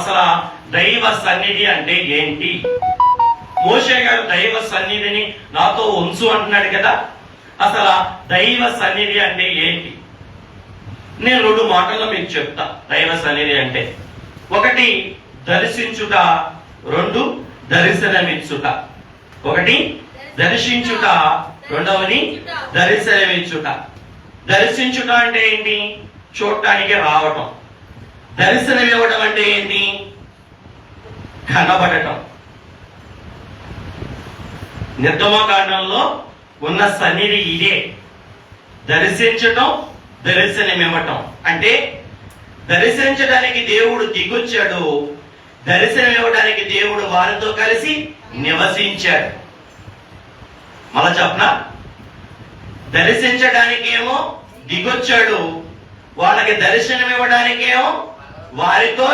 అసలు దైవ సన్నిధి అంటే ఏంటి? మోషే గారు దైవ సన్నిధిని నాతో ఉంచు అంటున్నాడు కదా. అసలు దైవ సన్నిధి అంటే ఏంటి? నేను 2 మాటల్లో మీకు చెప్తా. దైవ సన్నిధి అంటే 1 దర్శించుట, 2 దర్శనమిచ్చుట. 1 దర్శించుట, 2వది దర్శనమిచ్చుట. దర్శించుట అంటే ఏంటి? చూడటానికి రావటం. దర్శనం ఇవ్వడం అంటే ఏంటి? కనబడటం. నిర్గమకాండంలో ఉన్న సన్నిధి ఇదే. దర్శించటం, దర్శనమివ్వటం. అంటే దర్శించడానికి దేవుడు దిగొచ్చాడు, దర్శనం ఇవ్వడానికి దేవుడు వారితో కలిసి నివసించాడు. మళ్ళా చెప్పనా? దర్శించడానికేమో దిగొచ్చాడు, వాళ్ళకి దర్శనం ఇవ్వడానికేమో వారితో